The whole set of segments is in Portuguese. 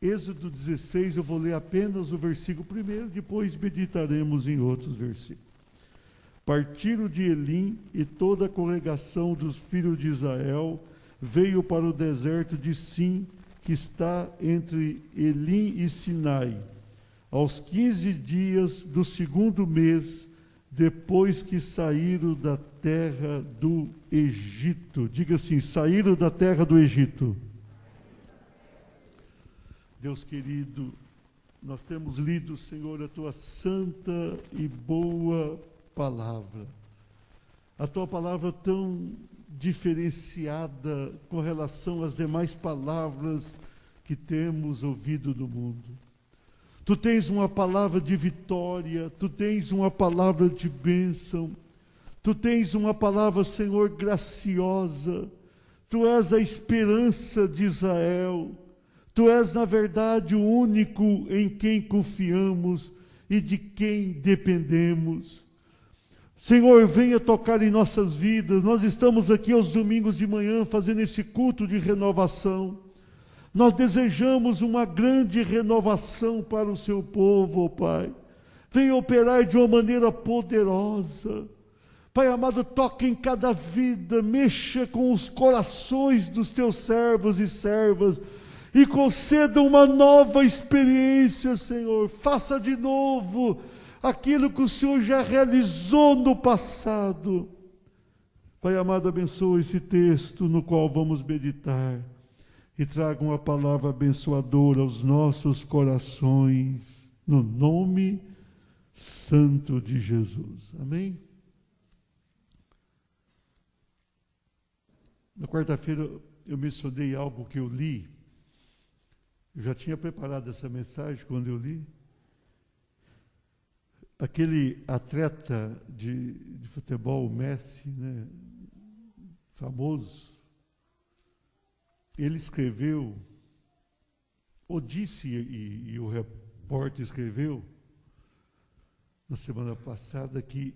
Êxodo 16, eu vou ler apenas o versículo 1, depois meditaremos em outros versículos. Partiram de Elim e toda a congregação dos filhos de Israel veio para o deserto de Sim, que está entre Elim e Sinai, aos 15 dias do 2º mês, depois que saíram da terra do Egito. Diga assim, saíram da terra do Egito. Deus querido, nós temos lido, Senhor, a Tua santa e boa palavra. A Tua palavra tão diferenciada com relação às demais palavras que temos ouvido no mundo. Tu tens uma palavra de vitória, Tu tens uma palavra de bênção, Tu tens uma palavra, Senhor, graciosa. Tu és a esperança de Israel. Tu és, na verdade, o único em quem confiamos e de quem dependemos. Senhor, venha tocar em nossas vidas. Nós estamos aqui aos domingos de manhã fazendo esse culto de renovação. Nós desejamos uma grande renovação para o seu povo, ó Pai. Venha operar de uma maneira poderosa. Pai amado, toque em cada vida, mexa com os corações dos teus servos e servas, e conceda uma nova experiência, Senhor. Faça de novo aquilo que o Senhor já realizou no passado. Pai amado, abençoa esse texto no qual vamos meditar e traga uma palavra abençoadora aos nossos corações, no nome santo de Jesus. Amém? Na quarta-feira eu mencionei algo que eu li. Eu já tinha preparado essa mensagem quando eu li. Aquele atleta de futebol, Messi, né, famoso, ele escreveu, ou disse, e o repórter escreveu, na semana passada, que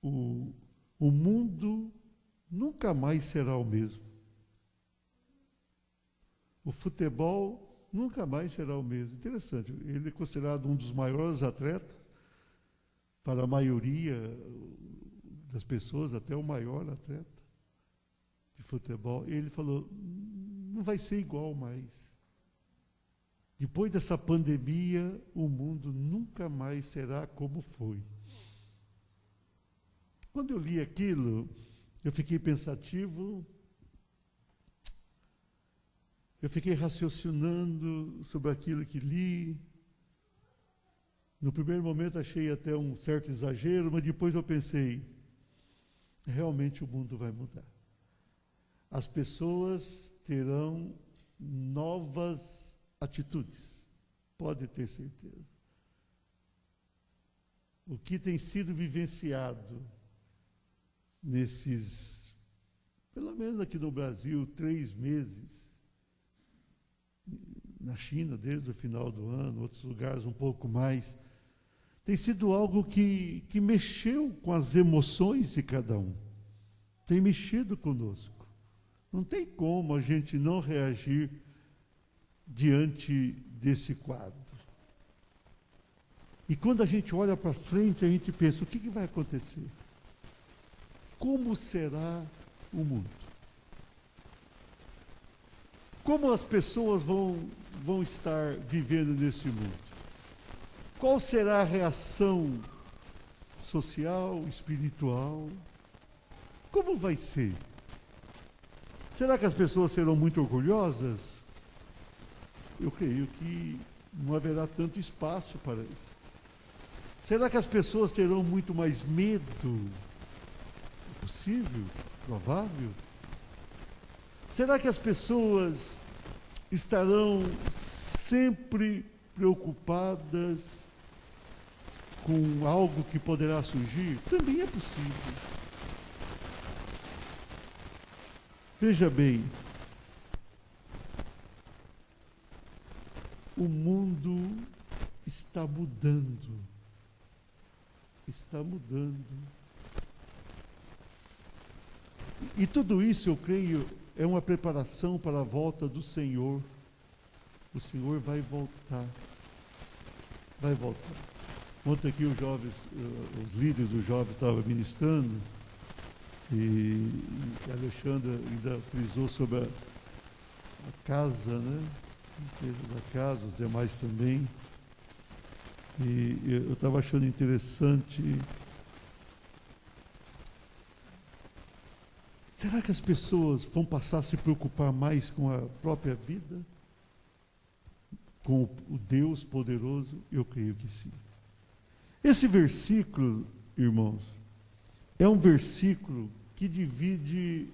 o mundo nunca mais será o mesmo. O futebol nunca mais será o mesmo. Interessante, ele é considerado um dos maiores atletas, para a maioria das pessoas, até o maior atleta de futebol. E ele falou, não vai ser igual mais. Depois dessa pandemia, o mundo nunca mais será como foi. Quando eu li aquilo, eu fiquei pensativo, eu fiquei raciocinando sobre aquilo que li. No primeiro momento achei até um certo exagero, mas depois eu pensei, realmente o mundo vai mudar. As pessoas terão novas atitudes, pode ter certeza. O que tem sido vivenciado nesses, pelo menos aqui no Brasil, 3 meses, na China desde o final do ano, outros lugares um pouco mais, tem sido algo que mexeu com as emoções de cada um, tem mexido conosco. Não tem como a gente não reagir diante desse quadro. E quando a gente olha para frente, a gente pensa, o que vai acontecer? Como será o mundo? Como as pessoas vão estar vivendo nesse mundo? Qual será a reação social, espiritual? Como vai ser? Será que as pessoas serão muito orgulhosas? Eu creio que não haverá tanto espaço para isso. Será que as pessoas terão muito mais medo? É possível? Provável? Será que as pessoas estarão sempre preocupadas com algo que poderá surgir? Também é possível. Veja bem, o mundo está mudando. Está mudando. E tudo isso, eu creio, é uma preparação para a volta do Senhor. o Senhor vai voltar. Vai voltar. Ontem aqui os jovens, os líderes dos jovens estavam ministrando, e a Alexandra ainda frisou sobre a casa, né? Da casa, os demais também. E eu estava achando interessante. Será que as pessoas vão passar a se preocupar mais com a própria vida? Com o Deus poderoso? Eu creio que sim. Esse versículo, irmãos, é um versículo que divide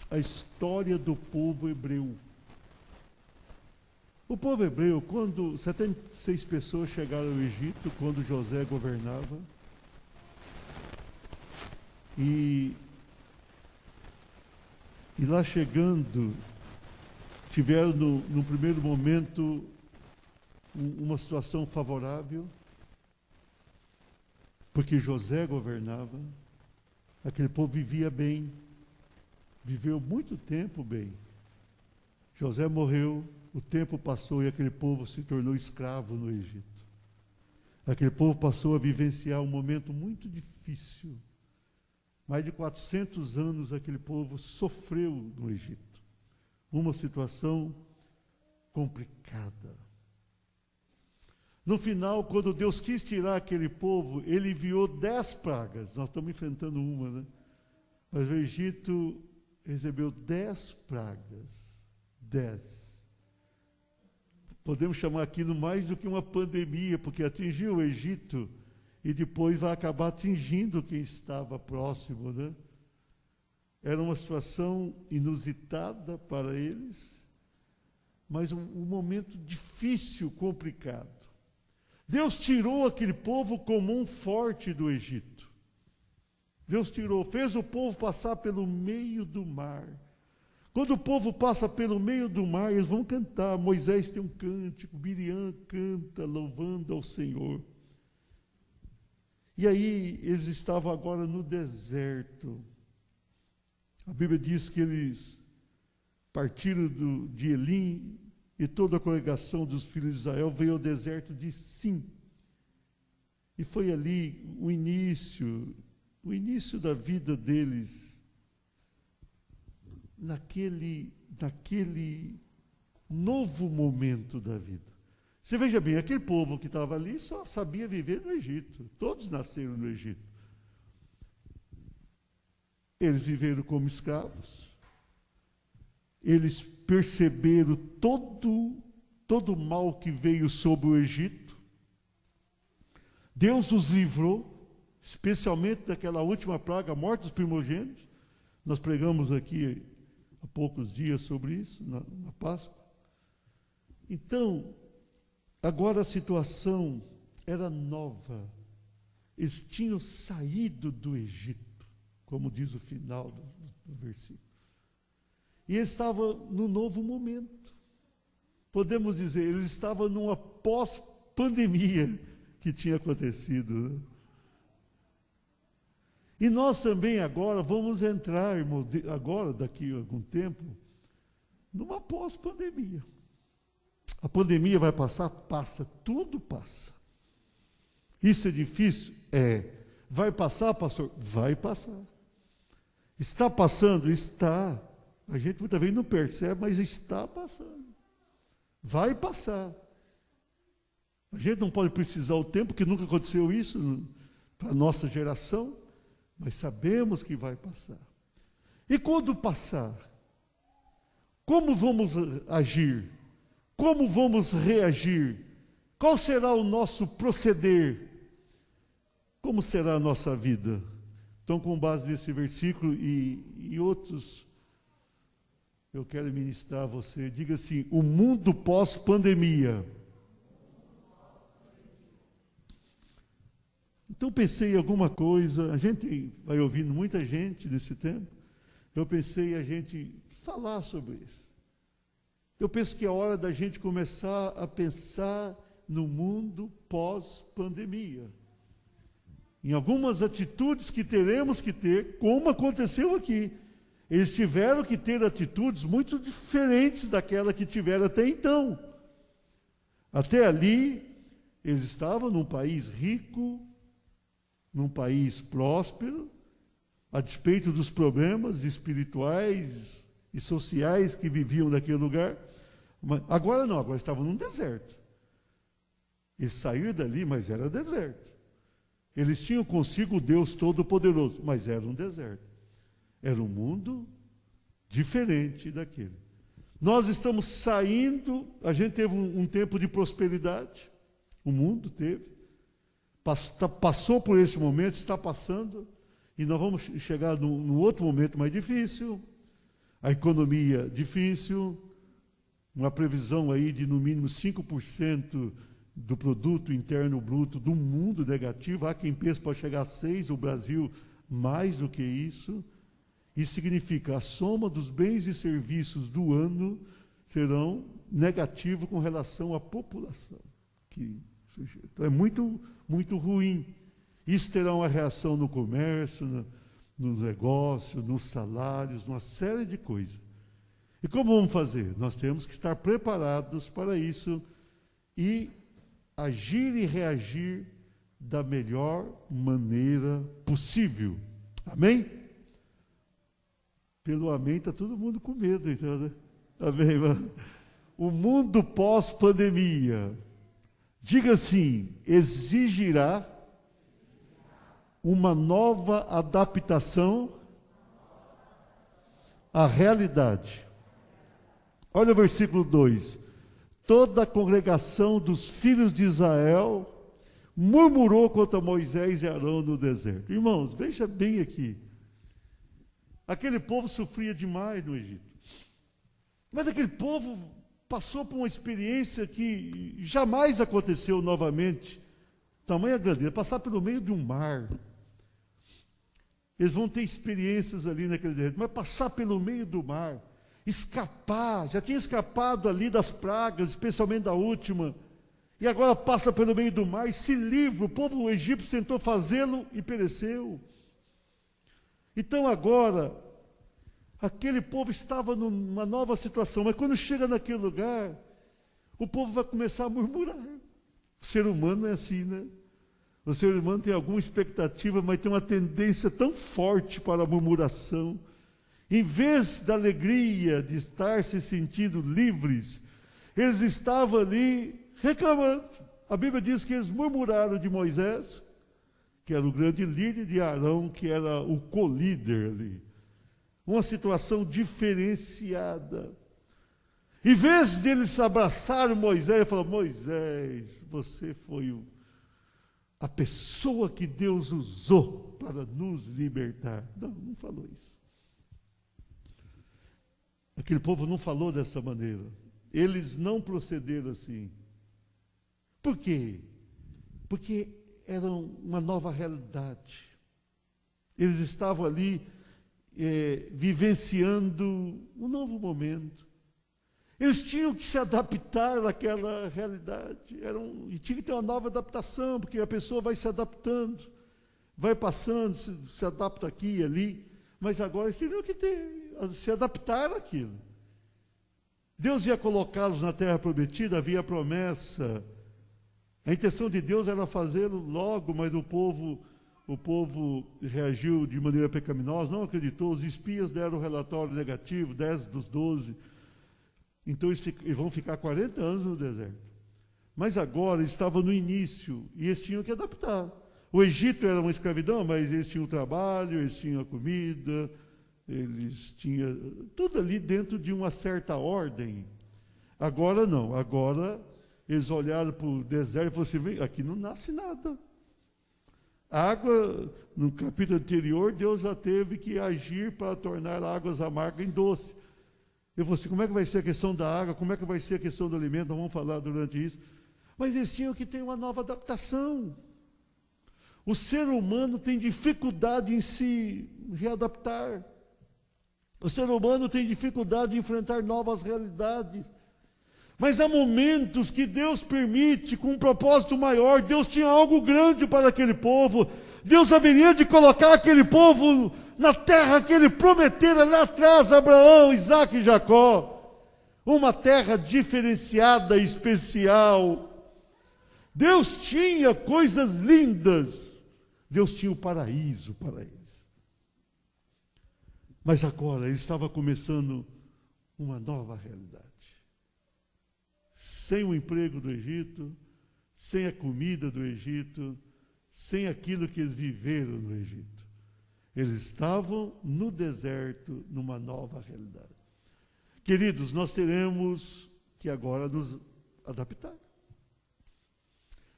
a história do povo hebreu. O povo hebreu, quando 76 pessoas chegaram ao Egito, quando José governava, e lá chegando, tiveram no primeiro momento uma situação favorável, porque José governava, aquele povo vivia bem, viveu muito tempo bem. José morreu, o tempo passou e aquele povo se tornou escravo no Egito. Aquele povo passou a vivenciar um momento muito difícil. Mais de 400 anos aquele povo sofreu no Egito. Uma situação complicada. No final, quando Deus quis tirar aquele povo, Ele enviou 10 pragas. Nós estamos enfrentando uma, né? Mas o Egito recebeu 10 pragas. 10. Podemos chamar aquilo mais do que uma pandemia, porque atingiu o Egito e depois vai acabar atingindo quem estava próximo, né? Era uma situação inusitada para eles, mas um momento difícil, complicado. Deus tirou aquele povo como um forte do Egito. Deus tirou, fez o povo passar pelo meio do mar. Quando o povo passa pelo meio do mar, eles vão cantar. Moisés tem um cântico, Miriam canta, louvando ao Senhor. E aí, eles estavam agora no deserto. A Bíblia diz que eles partiram de Elim, e toda a congregação dos filhos de Israel veio ao deserto de Sim. E foi ali o início da vida deles, naquele novo momento da vida. Você veja bem, aquele povo que estava ali só sabia viver no Egito. Todos nasceram no Egito. Eles viveram como escravos. Eles perceberam todo o mal que veio sobre o Egito. Deus os livrou, especialmente daquela última praga, a morte dos primogênitos. Nós pregamos aqui há poucos dias sobre isso, na Páscoa. Então, agora a situação era nova. Eles tinham saído do Egito, como diz o final do versículo. E eles estavam no novo momento. Podemos dizer, eles estavam numa pós-pandemia que tinha acontecido, né? E nós também agora vamos entrar, irmão, daqui a algum tempo, numa pós-pandemia. A pandemia vai passar? Passa, tudo passa. Isso é difícil? É. Vai passar, pastor? Vai passar. Está passando? Está. A gente muitas vezes não percebe, mas está passando. Vai passar. A gente não pode precisar o tempo, que nunca aconteceu isso para a nossa geração, mas sabemos que vai passar. E quando passar, como vamos agir? Como vamos reagir? Qual será o nosso proceder? Como será a nossa vida? Então, com base nesse versículo e outros, eu quero ministrar a você. Diga assim: o mundo pós-pandemia. Então, pensei em alguma coisa. A gente vai ouvindo muita gente nesse tempo. Eu pensei a gente falar sobre isso. Eu penso que é hora da gente começar a pensar no mundo pós-pandemia. Em algumas atitudes que teremos que ter, como aconteceu aqui. Eles tiveram que ter atitudes muito diferentes daquela que tiveram até então. Até ali, eles estavam num país rico, num país próspero, a despeito dos problemas espirituais e sociais que viviam naquele lugar. Mas agora não, agora estavam num deserto. Eles saíram dali, mas era deserto. Eles tinham consigo o Deus Todo-Poderoso, mas era um deserto. Era um mundo diferente daquele. Nós estamos saindo, a gente teve um tempo de prosperidade, o mundo teve, passou por esse momento, está passando, e nós vamos chegar num outro momento mais difícil, a economia difícil, uma previsão aí de no mínimo 5% do produto interno bruto do mundo negativo. Há quem pense que pode chegar a 6%, o Brasil mais do que isso. Isso significa a soma dos bens e serviços do ano serão negativos com relação à população. Então é muito, muito ruim. Isso terá uma reação no comércio, no negócio, nos salários, numa série de coisas. E como vamos fazer? Nós temos que estar preparados para isso e agir e reagir da melhor maneira possível. Amém? Pelo amém está todo mundo com medo, então, né? Amém, mano? O mundo pós-pandemia, diga assim, exigirá uma nova adaptação à realidade. Olha o versículo 2. Toda a congregação dos filhos de Israel murmurou contra Moisés e Arão no deserto. Irmãos, veja bem aqui. Aquele povo sofria demais no Egito. Mas aquele povo passou por uma experiência que jamais aconteceu novamente. Tamanha grandeza, passar pelo meio de um mar. Eles vão ter experiências ali naquele deserto, mas passar pelo meio do mar, escapar, já tinha escapado ali das pragas, especialmente da última, e agora passa pelo meio do mar e se livra. O povo egípcio tentou fazê-lo e pereceu. Então agora, aquele povo estava numa nova situação, mas quando chega naquele lugar, o povo vai começar a murmurar. O ser humano é assim, né? O ser humano tem alguma expectativa, mas tem uma tendência tão forte para a murmuração. Em vez da alegria de estar se sentindo livres, eles estavam ali reclamando. A Bíblia diz que eles murmuraram de Moisés, que era o grande líder, de Arão, que era o co-líder ali. Uma situação diferenciada. Em vez de eles abraçarem Moisés e falar: Moisés, você foi a pessoa que Deus usou para nos libertar. Não falou isso. Aquele povo não falou dessa maneira. Eles não procederam assim. Por quê? Porque era uma nova realidade. Eles estavam ali vivenciando um novo momento. Eles tinham que se adaptar àquela realidade. E tinha que ter uma nova adaptação, porque a pessoa vai se adaptando, vai passando, se adapta aqui e ali. Mas agora eles teriam que se adaptar àquilo. Deus ia colocá-los na terra prometida, havia promessa. A intenção de Deus era fazê-lo logo, mas o povo reagiu de maneira pecaminosa, não acreditou. Os espias deram um relatório negativo, 10 dos 12. Então eles vão ficar 40 anos no deserto. Mas agora estavam no início e eles tinham que adaptar. O Egito era uma escravidão, mas eles tinham trabalho, eles tinham a comida, eles tinham tudo ali dentro de uma certa ordem. Agora não, agora eles olharam para o deserto e falaram assim: aqui não nasce nada. A água, no capítulo anterior, Deus já teve que agir para tornar águas amargas em doce. Eu falei assim: como é que vai ser a questão da água, como é que vai ser a questão do alimento? Nós vamos falar durante isso. Mas eles tinham que ter uma nova adaptação. O ser humano tem dificuldade em se readaptar. O ser humano tem dificuldade de enfrentar novas realidades. Mas há momentos que Deus permite, com um propósito maior. Deus tinha algo grande para aquele povo. Deus haveria de colocar aquele povo na terra que Ele prometera lá atrás, Abraão, Isaac e Jacó. uma terra diferenciada, especial. Deus tinha coisas lindas, Deus tinha o paraíso para eles. Mas agora ele estava começando uma nova realidade. Sem o emprego do Egito, sem a comida do Egito, sem aquilo que eles viveram no Egito. Eles estavam no deserto, numa nova realidade. Queridos, nós teremos que agora nos adaptar.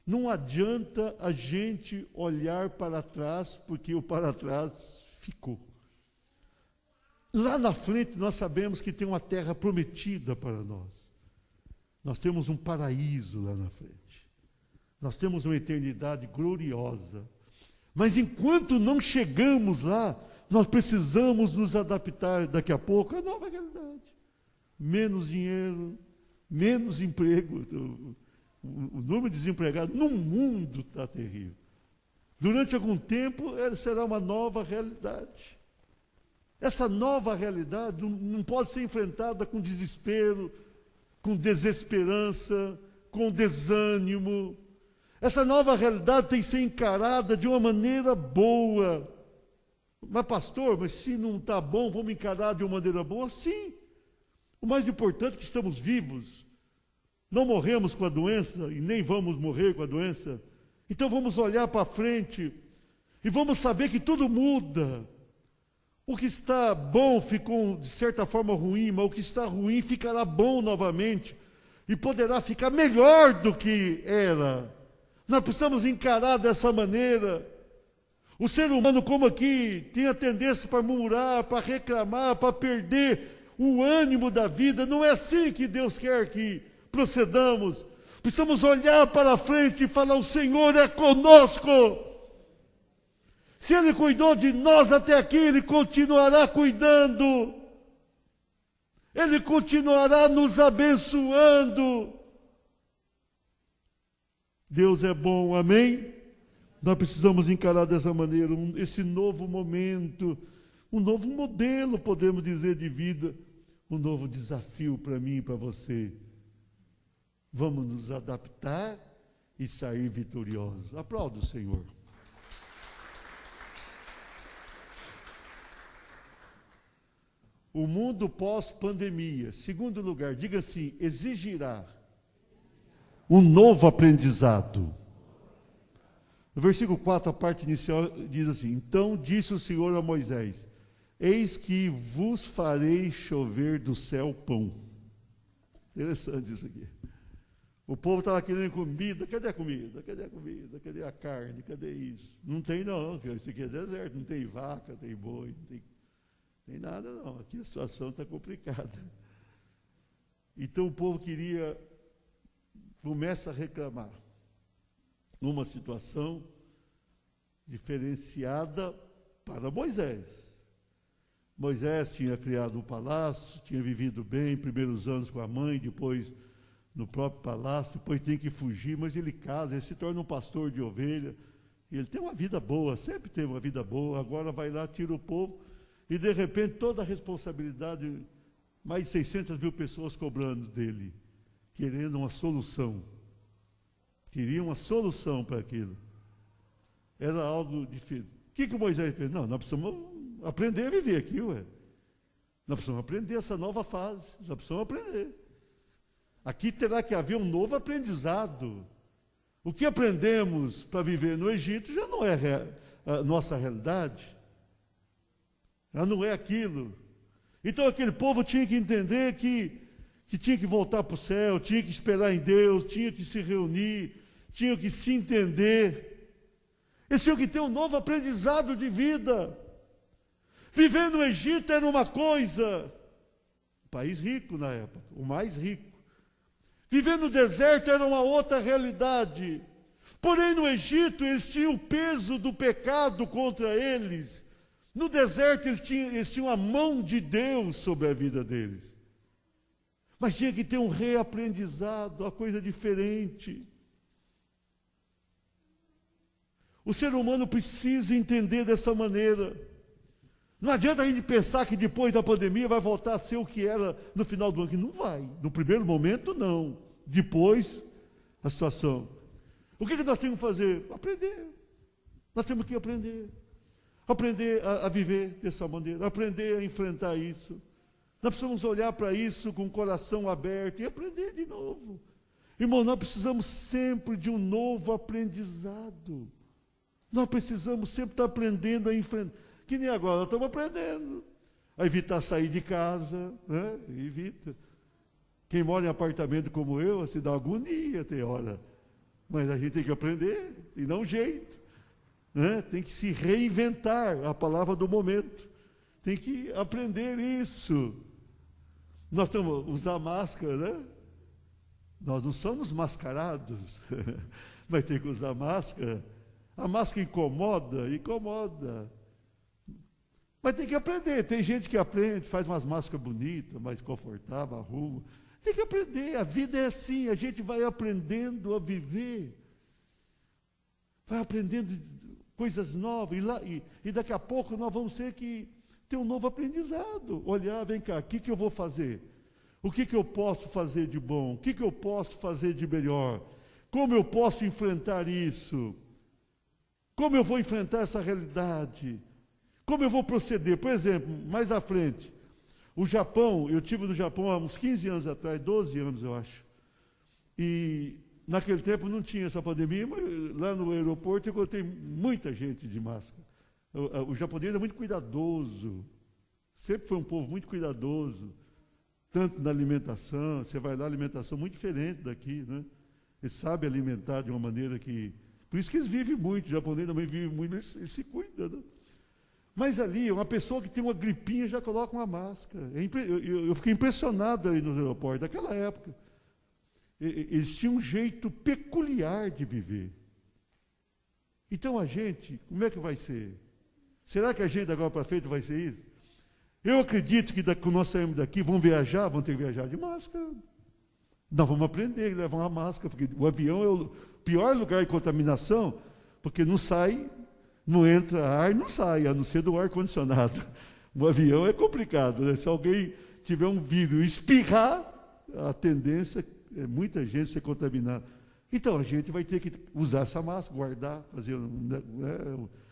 Não adianta a gente olhar para trás, porque o para trás ficou. Lá na frente nós sabemos que tem uma terra prometida para nós. Nós temos um paraíso lá na frente. Nós temos uma eternidade gloriosa. Mas enquanto não chegamos lá, nós precisamos nos adaptar daqui a pouco à nova realidade. Menos dinheiro, menos emprego. O número de desempregados no mundo está terrível. Durante algum tempo, será uma nova realidade. Essa nova realidade não pode ser enfrentada com desespero, com desesperança, com desânimo. Essa nova realidade tem que ser encarada de uma maneira boa. Mas pastor, mas se não está bom, vamos encarar de uma maneira boa? Sim. O mais importante é que estamos vivos. Não morremos com a doença e nem vamos morrer com a doença. Então vamos olhar para frente e vamos saber que tudo muda. O que está bom ficou de certa forma ruim, mas o que está ruim ficará bom novamente e poderá ficar melhor do que era. Nós precisamos encarar dessa maneira. O ser humano, como aqui, tem a tendência para murmurar, para reclamar, para perder o ânimo da vida. Não é assim que Deus quer que procedamos. Precisamos olhar para frente e falar: o Senhor é conosco. Se Ele cuidou de nós até aqui, Ele continuará cuidando. Ele continuará nos abençoando. Deus é bom, amém? Nós precisamos encarar dessa maneira esse novo momento, um novo modelo, podemos dizer, de vida, um novo desafio para mim e para você. Vamos nos adaptar e sair vitoriosos. Aplauda o Senhor. O mundo pós-pandemia, segundo lugar, diga assim, exigirá um novo aprendizado. No versículo 4, a parte inicial diz assim: então disse o Senhor a Moisés: eis que vos farei chover do céu pão. Interessante isso aqui. O povo estava querendo comida. Cadê a comida? Cadê a comida? Cadê a carne? Cadê isso? Não tem não, isso aqui é deserto, não tem vaca, tem boi, não tem nada não, aqui a situação está complicada. Então o povo começa a reclamar, numa situação diferenciada para Moisés. Moisés tinha criado um palácio, tinha vivido bem, primeiros anos com a mãe, depois no próprio palácio, depois tem que fugir, mas ele casa, ele se torna um pastor de ovelha, ele tem uma vida boa, sempre teve uma vida boa, agora vai lá, tira o povo, e de repente toda a responsabilidade, mais de 600 mil pessoas cobrando dele, querendo uma solução. Queriam uma solução para aquilo. Era algo difícil. O que Moisés fez? Não, nós precisamos aprender a viver aqui, ué. Nós precisamos aprender essa nova fase, nós precisamos aprender. Aqui terá que haver um novo aprendizado. O que aprendemos para viver no Egito já não é a nossa realidade. Já não é aquilo. Então aquele povo tinha que entender que tinha que voltar para o céu, tinha que esperar em Deus, tinha que se reunir, tinha que se entender. Eles tinham que ter um novo aprendizado de vida. Viver no Egito era uma coisa, um país rico na época, o mais rico. Viver no deserto era uma outra realidade. Porém, no Egito, eles tinham o peso do pecado contra eles. No deserto, eles tinham a mão de Deus sobre a vida deles. Mas tinha que ter um reaprendizado, uma coisa diferente. O ser humano precisa entender dessa maneira. Não adianta a gente pensar que depois da pandemia vai voltar a ser o que era no final do ano, que não vai. No primeiro momento, não. Depois, a situação. O que nós temos que fazer? Aprender. Nós temos que aprender. Aprender a viver dessa maneira, aprender a enfrentar isso. Nós precisamos olhar para isso com o coração aberto e aprender de novo. Irmão, nós precisamos sempre de um novo aprendizado. Nós precisamos sempre estar aprendendo a enfrentar. Que nem agora, nós estamos aprendendo a evitar sair de casa, né? Evita. Quem mora em apartamento como eu, se dá agonia, tem hora. Mas a gente tem que aprender, e não jeito. Né? Tem que se reinventar, a palavra do momento. Tem que aprender isso. Nós estamos usar máscara, né? Nós não somos mascarados, mas tem que usar máscara. A máscara incomoda, incomoda. Mas tem que aprender. Tem gente que aprende, faz umas máscaras bonitas, mais confortáveis, arruma. Tem que aprender. A vida é assim, a gente vai aprendendo a viver. Vai aprendendo coisas novas. E daqui a pouco nós vamos ter que ter um novo aprendizado. Olhar, vem cá, o que eu vou fazer? O que eu posso fazer de bom? O que eu posso fazer de melhor? Como eu posso enfrentar isso? Como eu vou enfrentar essa realidade? Como eu vou proceder? Por exemplo, mais à frente, o Japão, eu estive no Japão há uns 15 anos atrás, 12 anos eu acho. E naquele tempo não tinha essa pandemia, mas lá no aeroporto eu encontrei muita gente de máscara. O japonês é muito cuidadoso, sempre foi um povo muito cuidadoso, tanto na alimentação, você vai lá, a alimentação muito diferente daqui, né? Eles sabem alimentar de uma maneira que... Por isso que eles vivem muito, o japonês também vive muito, eles se cuidam, né? Mas ali, uma pessoa que tem uma gripinha já coloca uma máscara. Eu fiquei impressionado aí nos aeroportos, daquela época. Eles tinham um jeito peculiar de viver. Então a gente, como é que vai ser? Será que a gente agora para frente vai ser isso? Eu acredito que quando nós saímos daqui, vamos viajar, vamos ter que viajar de máscara. Nós vamos aprender a levar uma máscara, porque o avião é o pior lugar de contaminação, porque não sai... Não entra ar, não sai, a não ser do ar-condicionado. O avião é complicado, né? Se alguém tiver um vírus espirrar, a tendência é muita gente ser contaminada. Então, a gente vai ter que usar essa máscara, guardar, fazer,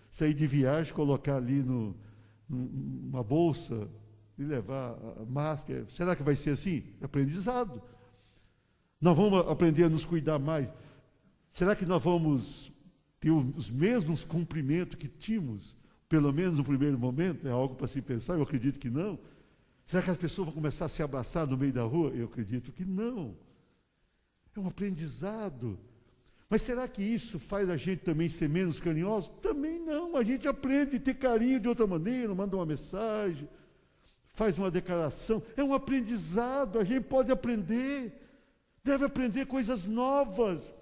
sair de viagem, colocar ali numa bolsa e levar a máscara. Será que vai ser assim? Aprendizado. Nós vamos aprender a nos cuidar mais. Será que nós vamos... ter os mesmos cumprimentos que tínhamos, pelo menos no primeiro momento? É algo para se pensar, eu acredito que não. Será que as pessoas vão começar a se abraçar no meio da rua? Eu acredito que não. É um aprendizado. Mas será que isso faz a gente também ser menos carinhoso? Também não. A gente aprende a ter carinho de outra maneira, manda uma mensagem, faz uma declaração. É um aprendizado, a gente pode aprender, deve aprender coisas novas.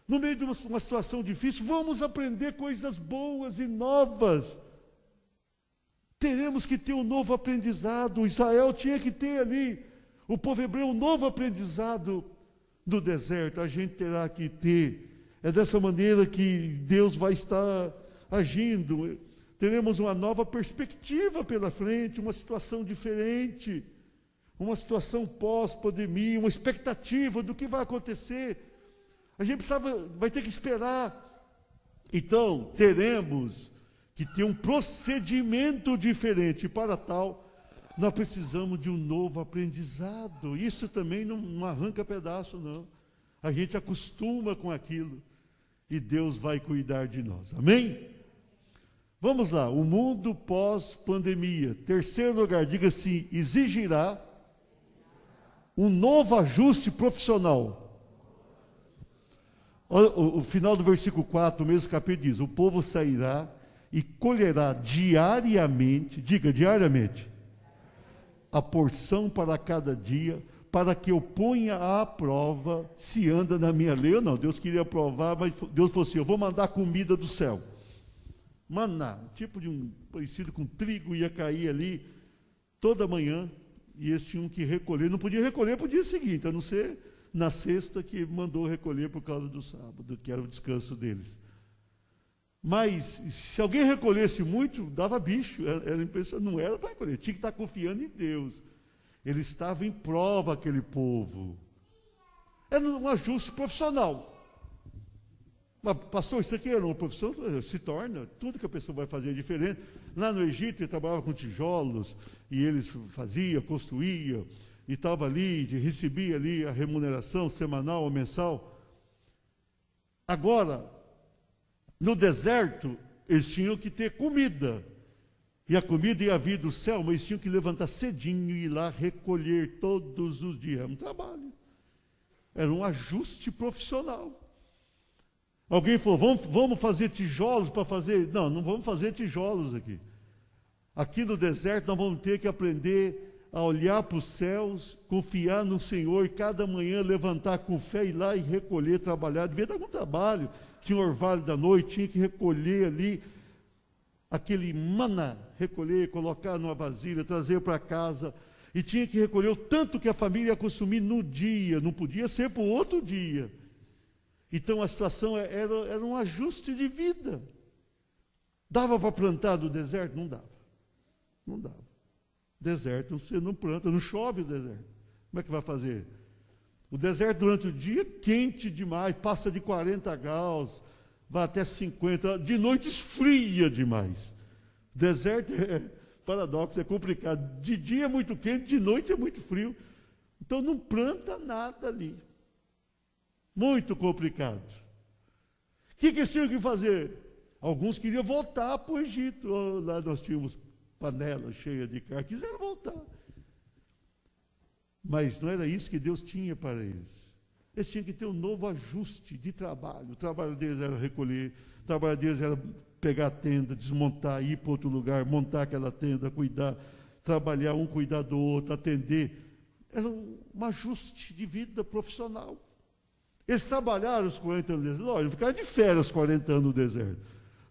No meio de uma situação difícil, vamos aprender coisas boas e novas. Teremos que ter um novo aprendizado. O Israel tinha que ter ali, o povo hebreu, um novo aprendizado do deserto. A gente terá que ter. É dessa maneira que Deus vai estar agindo. Teremos uma nova perspectiva pela frente, uma situação diferente, uma situação pós-pandemia, uma expectativa do que vai acontecer. A gente vai ter que esperar. Então, teremos que ter um procedimento diferente. Para tal, nós precisamos de um novo aprendizado. Isso também não arranca pedaço, não. A gente acostuma com aquilo e Deus vai cuidar de nós. Amém? Vamos lá, o mundo pós-pandemia. Terceiro lugar, diga assim, exigirá um novo ajuste profissional. O final do versículo 4, do mesmo capítulo diz, o povo sairá e colherá diariamente, diga diariamente, a porção para cada dia, para que eu ponha à prova se anda na minha lei ou não. Deus queria provar, mas Deus falou assim, eu vou mandar comida do céu. Maná, tipo de parecido com trigo, ia cair ali toda manhã, e eles tinham que recolher, não podia recolher para o dia seguinte, a não ser na sexta que mandou recolher por causa do sábado, que era o descanso deles. Mas se alguém recolhesse muito, dava bicho. Era impressionante, não era para recolher, tinha que estar confiando em Deus. Ele estava em prova, aquele povo. Era um ajuste profissional. Mas, pastor, isso aqui era uma profissão, se torna, tudo que a pessoa vai fazer é diferente. Lá no Egito, ele trabalhava com tijolos, e eles faziam, construíam, e estava ali, recebia ali a remuneração semanal ou mensal. Agora, no deserto, eles tinham que ter comida. E a comida ia vir do céu, mas eles tinham que levantar cedinho e ir lá recolher todos os dias. Era um trabalho. Era um ajuste profissional. Alguém falou, vamos fazer tijolos para fazer... Não, não vamos fazer tijolos aqui. Aqui no deserto nós vamos ter que aprender a olhar para os céus, confiar no Senhor, e cada manhã levantar com fé, ir lá e recolher, trabalhar. Devia dar algum trabalho. Tinha o orvalho da noite, tinha que recolher ali aquele maná, recolher, colocar numa vasilha, trazer para casa, e tinha que recolher o tanto que a família ia consumir no dia, não podia ser para o outro dia. Então a situação era um ajuste de vida. Dava para plantar no deserto? Não dava. Não dava. Deserto, você não planta, não chove o deserto. Como é que vai fazer? O deserto durante o dia é quente demais, passa de 40 graus, vai até 50, de noite esfria demais. Deserto é paradoxo, é complicado. De dia é muito quente, de noite é muito frio. Então não planta nada ali. Muito complicado. O que eles tinham que fazer? Alguns queriam voltar para o Egito. Lá nós tínhamos panelas cheias de carne, quiseram voltar. Mas não era isso que Deus tinha para eles. Eles tinham que ter um novo ajuste de trabalho. O trabalho deles era recolher, o trabalho deles era pegar a tenda, desmontar, ir para outro lugar, montar aquela tenda, cuidar, trabalhar, um cuidar do outro, atender. Era um ajuste de vida profissional. Eles trabalharam os 40 anos no deserto. Lógico, ficaram de férias 40 anos no deserto.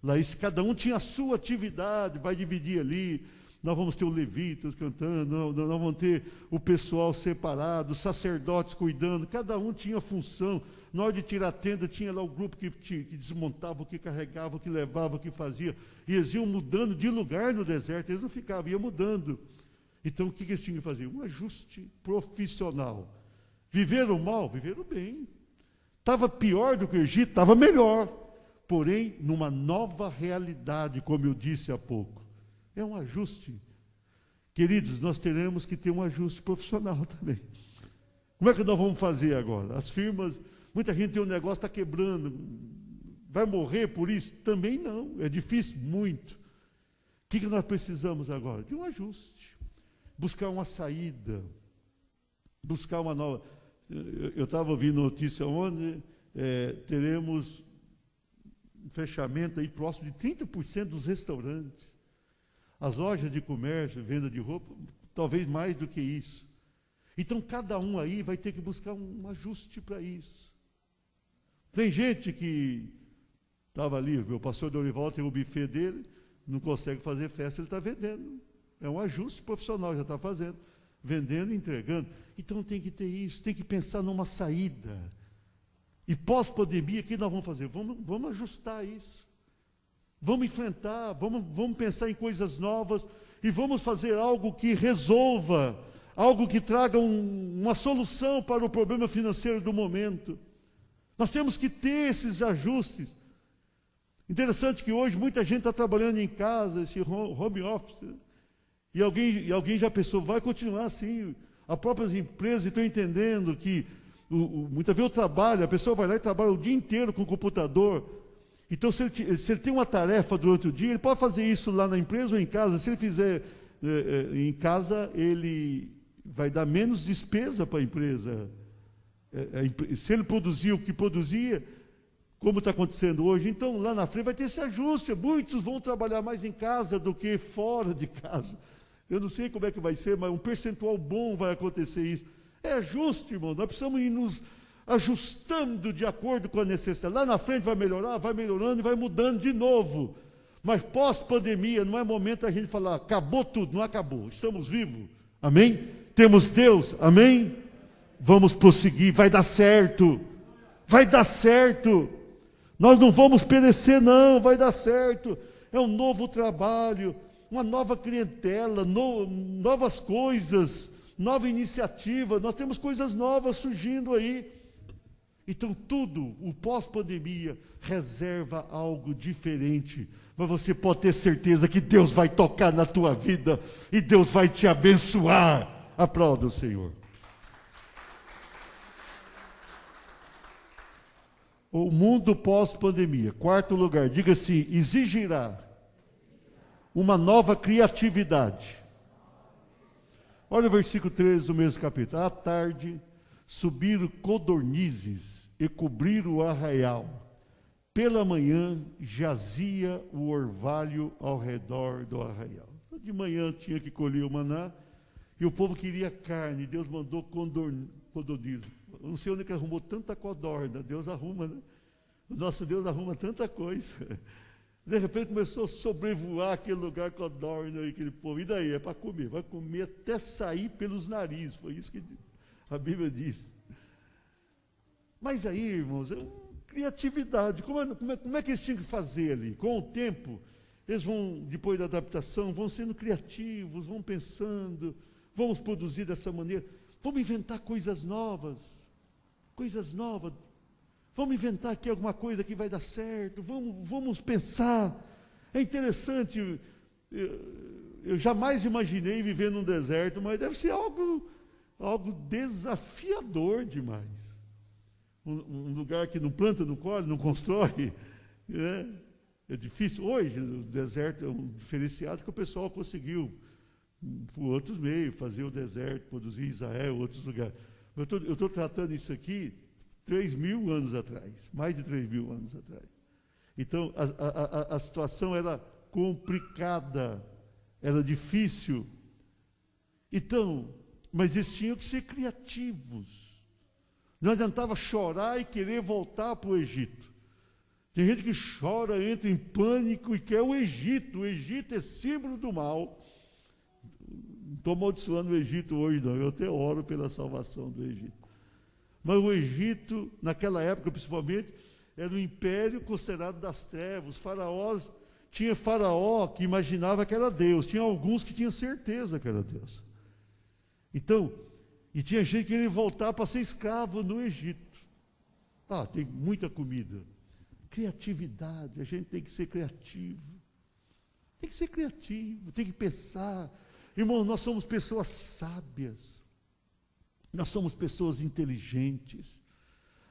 Lá cada um tinha a sua atividade, vai dividir ali. Nós vamos ter os levitas cantando, nós vamos ter o pessoal separado, os sacerdotes cuidando, cada um tinha função. Na hora de tirar a tenda, tinha lá o grupo que desmontava, o que carregava, o que levava, o que fazia. E eles iam mudando de lugar no deserto, eles não ficavam, iam mudando. Então, o que eles tinham que fazer? Um ajuste profissional. Viveram mal? Viveram bem. Estava pior do que o Egito? Estava melhor. Porém, numa nova realidade, como eu disse há pouco. É um ajuste. Queridos, nós teremos que ter um ajuste profissional também. Como é que nós vamos fazer agora? As firmas, muita gente tem um negócio, está quebrando, vai morrer por isso? Também não, é difícil, muito. O que nós precisamos agora? De um ajuste. Buscar uma saída. Buscar uma nova... Eu estava ouvindo notícia ontem, teremos um fechamento aí próximo de 30% dos restaurantes. As lojas de comércio, venda de roupa, talvez mais do que isso. Então, cada um aí vai ter que buscar um ajuste para isso. Tem gente que estava ali, o pastor Dorival tem o buffet dele, não consegue fazer festa, ele está vendendo. É um ajuste profissional, já está fazendo. Vendendo e entregando. Então, tem que ter isso, tem que pensar numa saída. E pós-pandemia, o que nós vamos fazer? Vamos ajustar isso. Vamos enfrentar, vamos pensar em coisas novas e vamos fazer algo que resolva, algo que traga uma solução para o problema financeiro do momento. Nós temos que ter esses ajustes. Interessante que hoje muita gente está trabalhando em casa, esse home office, e alguém já pensou, vai continuar assim. As próprias empresas estão entendendo que muitas vezes o trabalho, a pessoa vai lá e trabalha o dia inteiro com o computador. Então, se ele tem uma tarefa durante o dia, ele pode fazer isso lá na empresa ou em casa. Se ele fizer em casa, ele vai dar menos despesa para a empresa. Se ele produzir o que produzia, como está acontecendo hoje, então lá na frente vai ter esse ajuste. Muitos vão trabalhar mais em casa do que fora de casa. Eu não sei como é que vai ser, mas um percentual bom vai acontecer isso. É ajuste, irmão. Nós precisamos ir nos ajustando de acordo com a necessidade. Lá na frente vai melhorar, vai melhorando e vai mudando de novo. Mas pós-pandemia não é momento da gente falar, acabou tudo, não acabou, estamos vivos, amém? Temos Deus, amém? Vamos prosseguir, vai dar certo, Nós não vamos perecer, não, vai dar certo. É um novo trabalho, uma nova clientela, novas coisas, nova iniciativa. Nós temos coisas novas surgindo aí. Então tudo, o pós-pandemia, reserva algo diferente. Mas você pode ter certeza que Deus vai tocar na tua vida e Deus vai te abençoar. Aplauda o Senhor. O mundo pós-pandemia, quarto lugar, diga assim, exigirá uma nova criatividade. Olha o versículo 13 do mesmo capítulo. À tarde, subiram codornizes e cobriram o arraial. Pela manhã, jazia o orvalho ao redor do arraial. De manhã tinha que colher o maná, e o povo queria carne. Deus mandou codornizes. Eu não sei onde que arrumou tanta codorna. Deus arruma, né? O nosso Deus arruma tanta coisa. De repente começou a sobrevoar aquele lugar codorna e aquele povo. E daí? É para comer. Vai comer até sair pelos narizes. Foi isso que a Bíblia diz. Mas aí, irmãos, é uma criatividade. Como é que eles tinham que fazer ali? Com o tempo, eles vão, depois da adaptação, vão sendo criativos, vão pensando, vamos produzir dessa maneira. Vamos inventar coisas novas. Coisas novas. Vamos inventar aqui alguma coisa que vai dar certo. Vamos pensar. É interessante. Eu jamais imaginei viver num deserto, mas deve ser algo desafiador demais. Um lugar que não planta, não colhe, não constrói. Né? É difícil. Hoje, o deserto é um diferenciado que o pessoal conseguiu, por outros meios, fazer o deserto, produzir Israel, outros lugares. Eu estou tratando isso aqui 3.000 anos atrás, mais de 3.000 anos atrás. Então, a situação era complicada, era difícil. Então, mas eles tinham que ser criativos. Não adiantava chorar e querer voltar para o Egito. Tem gente que chora, entra em pânico e quer o Egito. O Egito é símbolo do mal. Não estou amaldiçoando o Egito hoje, não. Eu até oro pela salvação do Egito. Mas o Egito, naquela época principalmente, era um império considerado das trevas. Os faraós, tinha faraó que imaginava que era Deus. Tinha alguns que tinham certeza que era Deus. Então, e tinha gente que queria voltar para ser escravo no Egito. Tem muita comida. Criatividade, a gente tem que ser criativo. Tem que ser criativo, tem que pensar. Irmão, nós somos pessoas sábias. Nós somos pessoas inteligentes.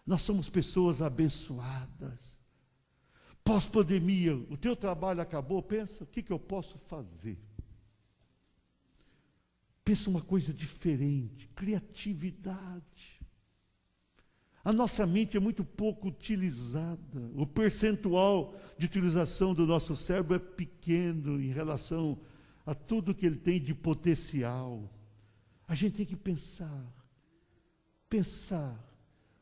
Nós somos pessoas abençoadas. Pós-pandemia, o teu trabalho acabou, pensa, o que eu posso fazer? Pensa uma coisa diferente, criatividade. A nossa mente é muito pouco utilizada. O percentual de utilização do nosso cérebro é pequeno em relação a tudo que ele tem de potencial. A gente tem que pensar,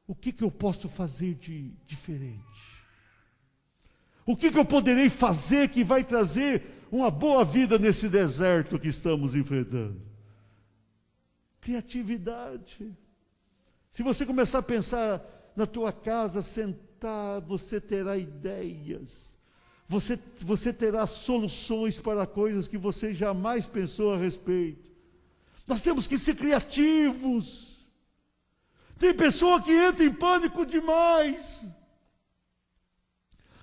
o que eu posso fazer de diferente? O que eu poderei fazer que vai trazer uma boa vida nesse deserto que estamos enfrentando? Criatividade. Se você começar a pensar na tua casa, sentar, você terá ideias. Você terá soluções para coisas que você jamais pensou a respeito. Nós temos que ser criativos. Tem pessoa que entra em pânico demais.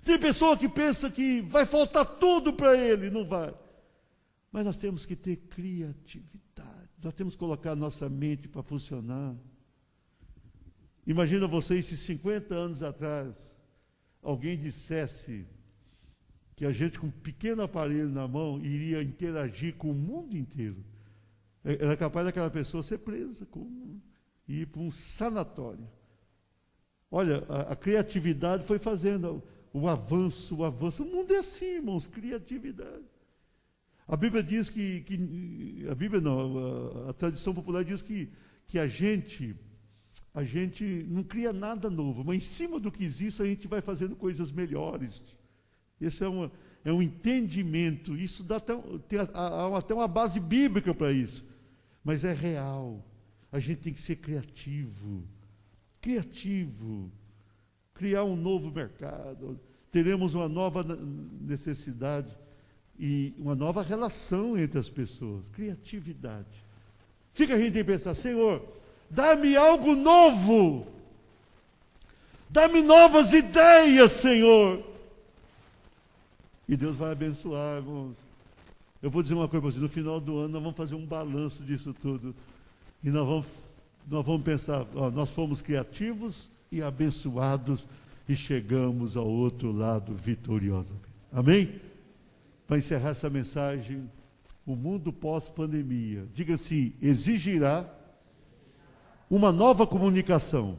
Tem pessoa que pensa que vai faltar tudo para ele, não vai. Mas nós temos que ter criatividade. Nós temos que colocar a nossa mente para funcionar. Imagina vocês se 50 anos atrás alguém dissesse que a gente com um pequeno aparelho na mão iria interagir com o mundo inteiro. Era capaz daquela pessoa ser presa e ir para um sanatório. Olha, a criatividade foi fazendo o avanço. O mundo é assim, irmãos, criatividade. A Bíblia diz a Bíblia não, a tradição popular diz que a gente não cria nada novo, mas em cima do que existe a gente vai fazendo coisas melhores. Esse é um entendimento, isso dá até uma base bíblica para isso, mas é real. A gente tem que ser criativo, criar um novo mercado, teremos uma nova necessidade e uma nova relação entre as pessoas. Criatividade. O que a gente tem que pensar? Senhor, dá-me algo novo. Dá-me novas ideias, Senhor. E Deus vai abençoar, irmãos. Eu vou dizer uma coisa para vocês, no final do ano nós vamos fazer um balanço disso tudo. E nós vamos pensar, ó, nós fomos criativos e abençoados e chegamos ao outro lado vitoriosamente. Amém? Para encerrar essa mensagem, o mundo pós-pandemia, diga assim, exigirá uma nova comunicação.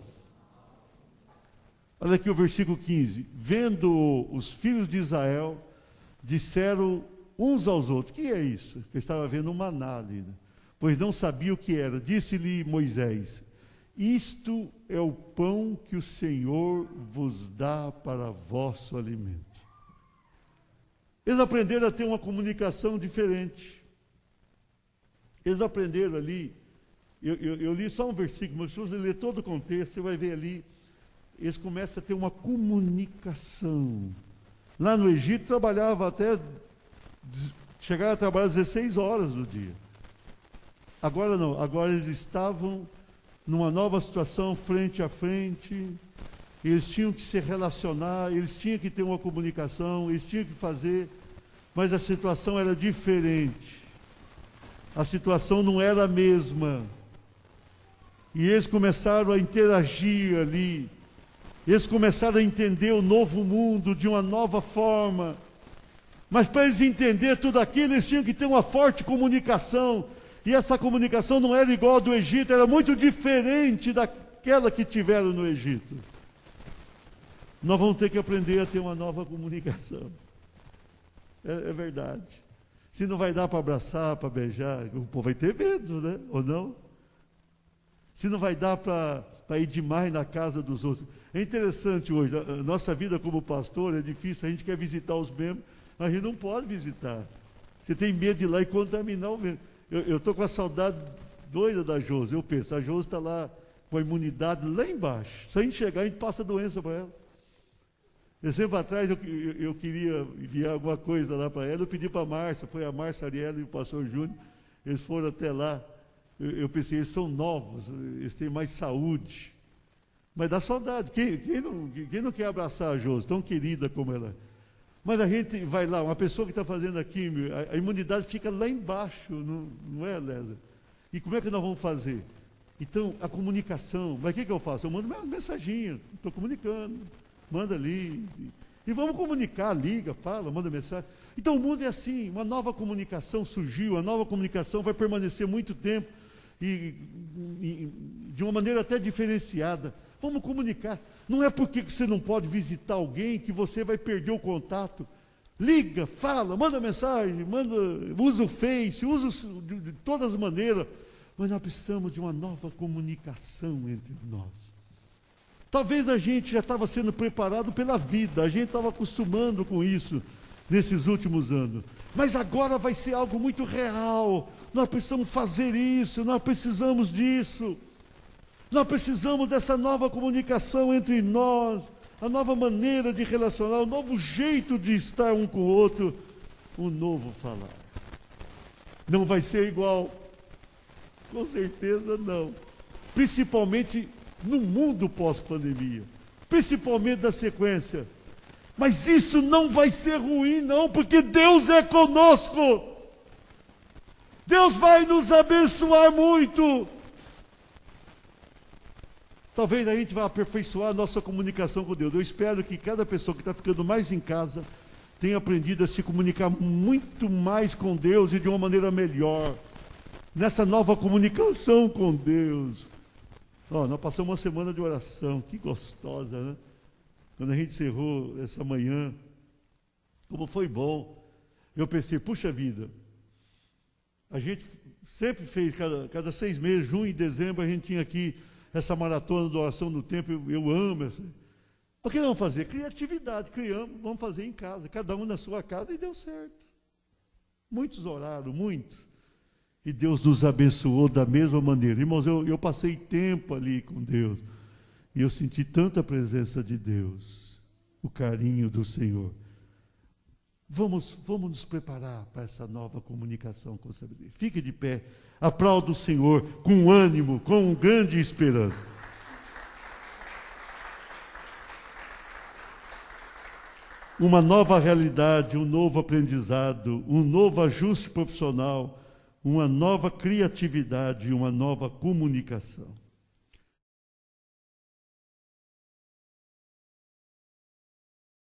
Olha aqui o versículo 15. Vendo os filhos de Israel, disseram uns aos outros. O que é isso? Eu estava vendo um maná ali, né? Pois não sabia o que era. Disse-lhe Moisés, isto é o pão que o Senhor vos dá para vosso alimento. Eles aprenderam a ter uma comunicação diferente. Eles aprenderam ali, eu li só um versículo, mas se você ler todo o contexto, você vai ver ali, eles começam a ter uma comunicação. Lá no Egito trabalhava até, chegaram a trabalhar 16 horas no dia. Agora não, agora eles estavam numa nova situação, frente a frente, eles tinham que se relacionar, eles tinham que ter uma comunicação, eles tinham que fazer, mas a situação era diferente. A situação não era a mesma. E eles começaram a interagir ali. Eles começaram a entender o novo mundo de uma nova forma. Mas para eles entenderem tudo aquilo, eles tinham que ter uma forte comunicação. E essa comunicação não era igual a do Egito, era muito diferente daquela que tiveram no Egito. Nós vamos ter que aprender a ter uma nova comunicação. É verdade. Se não vai dar para abraçar, para beijar, o povo vai ter medo, né? Ou não? Se não vai dar para ir demais na casa dos outros. É interessante hoje, a nossa vida como pastor é difícil, a gente quer visitar os membros, mas a gente não pode visitar. Você tem medo de ir lá e contaminar o membro. Eu estou com a saudade doida da Josi. Eu penso, a Josi está lá com a imunidade lá embaixo. Se a gente chegar, a gente passa a doença para ela. Tempo atrás eu queria enviar alguma coisa lá para ela, eu pedi para a Márcia, foi a Márcia Ariela e o pastor Júnior, eles foram até lá. Eu pensei, eles são novos, eles têm mais saúde. Mas dá saudade. Quem não quer abraçar a Josi, tão querida como ela é? Mas a gente vai lá, uma pessoa que está fazendo aqui, a imunidade fica lá embaixo, não é, Lélia? E como é que nós vamos fazer? Então, a comunicação, mas o que eu faço? Eu mando uma mensaginha, estou comunicando, manda ali, e vamos comunicar, liga, fala, manda mensagem. Então o mundo é assim, uma nova comunicação surgiu, a nova comunicação vai permanecer muito tempo, e de uma maneira até diferenciada. Vamos comunicar. Não é porque você não pode visitar alguém que você vai perder o contato. Liga, fala, manda mensagem, usa o Face, usa de todas as maneiras. Mas nós precisamos de uma nova comunicação entre nós. Talvez a gente já estava sendo preparado pela vida, a gente estava acostumando com isso nesses últimos anos. Mas agora vai ser algo muito real. Nós precisamos fazer isso, nós precisamos disso. Nós precisamos dessa nova comunicação entre nós, a nova maneira de relacionar, o novo jeito de estar um com o outro, um novo falar. Não vai ser igual? Com certeza não. Principalmente no mundo pós-pandemia, principalmente na sequência. Mas isso não vai ser ruim não, porque Deus é conosco. Deus vai nos abençoar muito. Talvez a gente vá aperfeiçoar a nossa comunicação com Deus. Eu espero que cada pessoa que está ficando mais em casa tenha aprendido a se comunicar muito mais com Deus e de uma maneira melhor. Nessa nova comunicação com Deus. Nós passamos uma semana de oração, que gostosa, né? Quando a gente encerrou essa manhã, como foi bom. Eu pensei, puxa vida, a gente sempre fez, cada 6 meses, junho e dezembro, a gente tinha aqui essa maratona de oração no templo, eu amo essa. O que nós vamos fazer? Criatividade, criamos, vamos fazer em casa, cada um na sua casa, e deu certo. Muitos oraram, muitos. E Deus nos abençoou da mesma maneira. Irmãos, eu passei tempo ali com Deus. E eu senti tanta presença de Deus, o carinho do Senhor. Vamos nos preparar para essa nova comunicação com sabedoria. Fique de pé, aplauda o Senhor com ânimo, com grande esperança. Uma nova realidade, um novo aprendizado, um novo ajuste profissional, uma nova criatividade e uma nova comunicação.